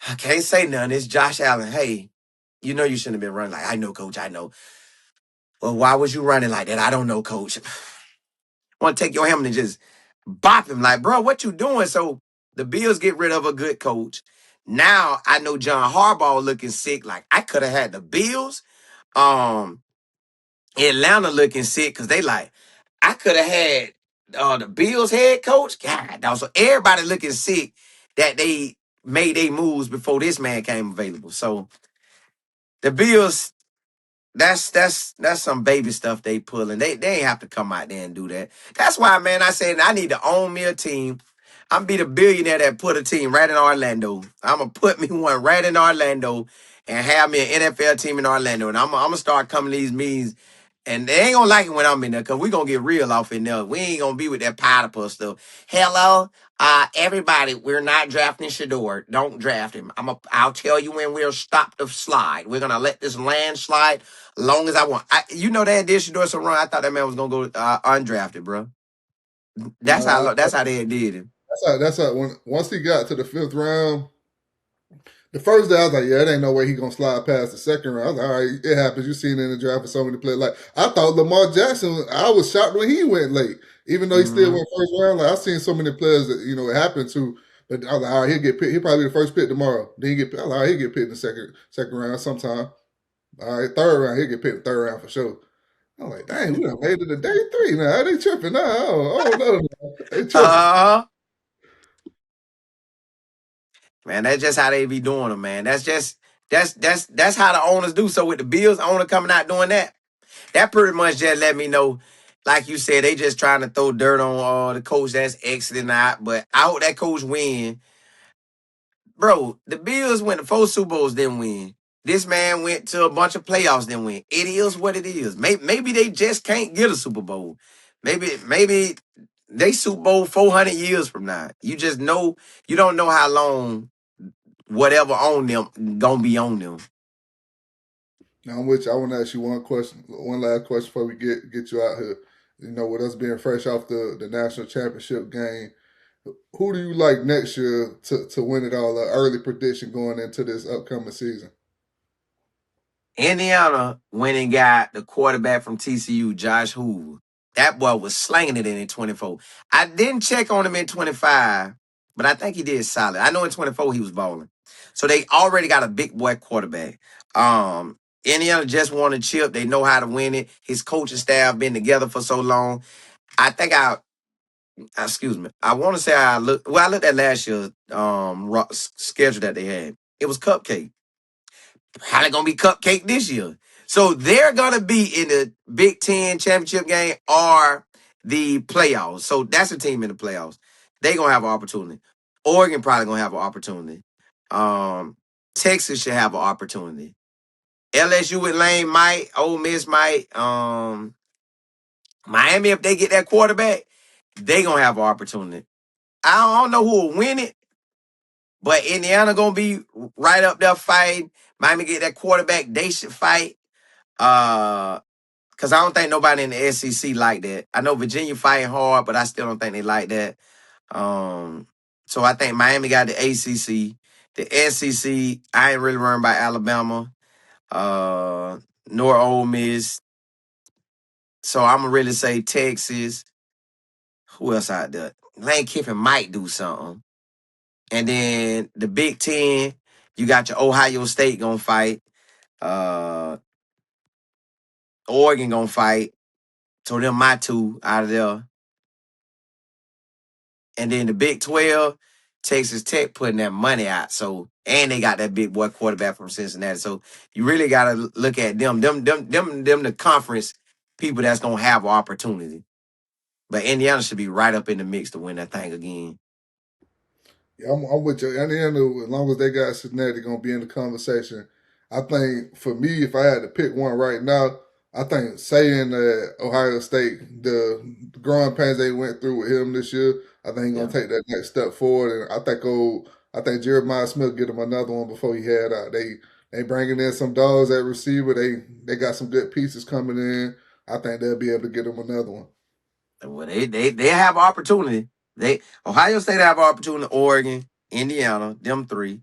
I can't say nothing. It's Josh Allen. Hey, you know you shouldn't have been running like, I know, coach, I know. Well, why was you running like that? I don't know, coach. Want to take your helmet and just bop him like, bro, what you doing? So the Bills get rid of a good coach. Now I know John Harbaugh looking sick. Like I could have had the Bills, um, Atlanta looking sick because they like I could have had the Bills head coach. God, dog. So everybody looking sick that they made their moves before this man came available. So the Bills, that's some baby stuff they pulling. They ain't have to come out there and do that. That's why, man, I said I need to own me a team. I'm be the billionaire that put a team right in Orlando. I'm gonna put me one right in Orlando and have me an NFL team in Orlando. And I'm gonna start coming to these meetings. And they ain't gonna like it when I'm in there because we gonna get real off in there. We ain't gonna be with that platypus stuff. Hello, everybody, we're not drafting Shedeur. Don't draft him. I'll tell you when we'll stop the slide. We're gonna let this land slide long as I want. You know they did Shedeur some run. I thought that man was gonna go undrafted, bro. That's Nah, how they did him. that's how once he got to the fifth round, the first day I was like, yeah, it ain't no way he gonna slide past the second round. I was like, all right, it happens. You seen it in the draft for so many players. Like I thought Lamar Jackson, I was shocked when he went late, even though he still went first round. Like I've seen so many players that it happened to. But I was like, all right, he'll get picked. He'll probably be the first pick tomorrow. Then he get picked. I was like, all right, he'll get picked in the second round sometime. All right, third round, he'll get picked in the third round for sure. I'm like, dang, we done made it to day three now. They tripping now. I don't know. They tripping. Man, that's just how they be doing them, man. That's how the owners do. So with the Bills owner coming out doing that, that pretty much just let me know, like you said, they just trying to throw dirt on the coach that's exiting out. But I hope that coach win. Bro, the Bills went to 4 Super Bowls, didn't win. This man went to a bunch of playoffs, didn't win. It is what it is. Maybe they just can't get a Super Bowl. Maybe they Super Bowl 400 years from now. You just know you don't know how long whatever on them gonna be on them. Now I'm with you. I want to ask you one last question before we get you out here. With us being fresh off the national championship game, who do you like next year to win it all? An early prediction going into this upcoming season. Indiana went and got the quarterback from TCU, Josh Hoover. That boy was slanging it in 24. I didn't check on him in 25, but I think he did solid. I know in 24 he was balling. So they already got a big boy quarterback. Indiana just won a chip. They know how to win it. His coaching staff been together for so long. I think excuse me. I want to say I looked at last year's schedule that they had. It was cupcake. Probably gonna be cupcake this year. So they're gonna be in the Big Ten championship game or the playoffs. So that's a team in the playoffs. They gonna have an opportunity. Oregon probably gonna have an opportunity. Texas should have an opportunity. LSU with Lane might. Ole Miss might. Miami, if they get that quarterback, they gonna have an opportunity. I don't know who will win it, but Indiana gonna be right up there fighting. Miami get that quarterback, they should fight. Because I don't think nobody in the SEC like that. I know Virginia fighting hard, but I still don't think they like that. So I think Miami got the ACC. The SEC, I ain't really worrying about Alabama, nor Ole Miss. So I'm gonna really say Texas. Who else out there? Lane Kiffin might do something. And then the Big Ten, you got your Ohio State gonna fight. Oregon gonna fight. So them my two out of there. And then the Big 12, Texas Tech putting that money out. So, and they got that big boy quarterback from Cincinnati. So you really gotta look at them. Them the conference people that's gonna have an opportunity. But Indiana should be right up in the mix to win that thing again. Yeah, I'm with you. Indiana, as long as they got Cincinnati, going to be in the conversation. I think for me, if I had to pick one right now, I think saying that Ohio State, the growing pains they went through with him this year, I think he's Yeah. gonna take that next step forward. And I think Jeremiah Smith get him another one before he had out. They bringing in some dogs at receiver. They got some good pieces coming in. I think they'll be able to get him another one. Well, they have opportunity. Ohio State have opportunity. Oregon, Indiana, them three.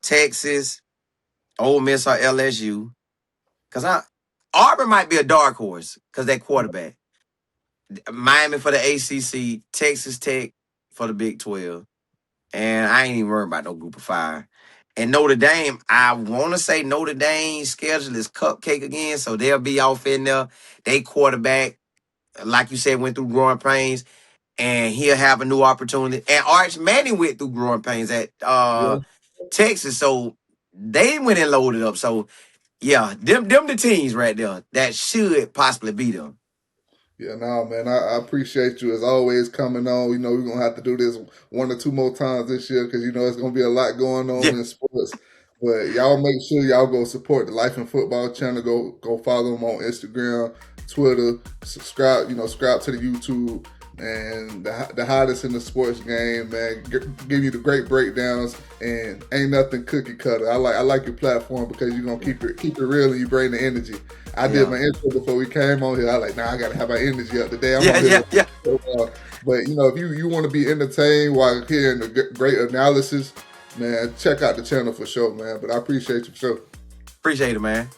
Texas, Ole Miss or LSU. Because Auburn might be a dark horse because that quarterback. Miami for the ACC, Texas Tech for the Big 12. And I ain't even worried about no group of five. And Notre Dame, I want to say Notre Dame's schedule is cupcake again, so they'll be off in there. They quarterback, like you said, went through growing pains, and he'll have a new opportunity. And Arch Manning went through growing pains at Yeah. Texas, so they went and loaded up. So, yeah, them the teams right there that should possibly beat them. Yeah, no, man. I appreciate you as always coming on. We're gonna have to do this one or two more times this year because it's gonna be a lot going on Yeah, in sports. But y'all make sure y'all go support the Life and Football channel. Go follow them on Instagram, Twitter. Subscribe to the YouTube and the hottest in the sports game, man. Give you the great breakdowns and ain't nothing cookie cutter. I like your platform because you're gonna keep it real and you bring the energy. I did my intro before we came on here. I I gotta have my energy up today. I'm on here. yeah. But if you want to be entertained while hearing the great analysis, man, check out the channel for sure, man. But I appreciate you for sure. Appreciate it, man.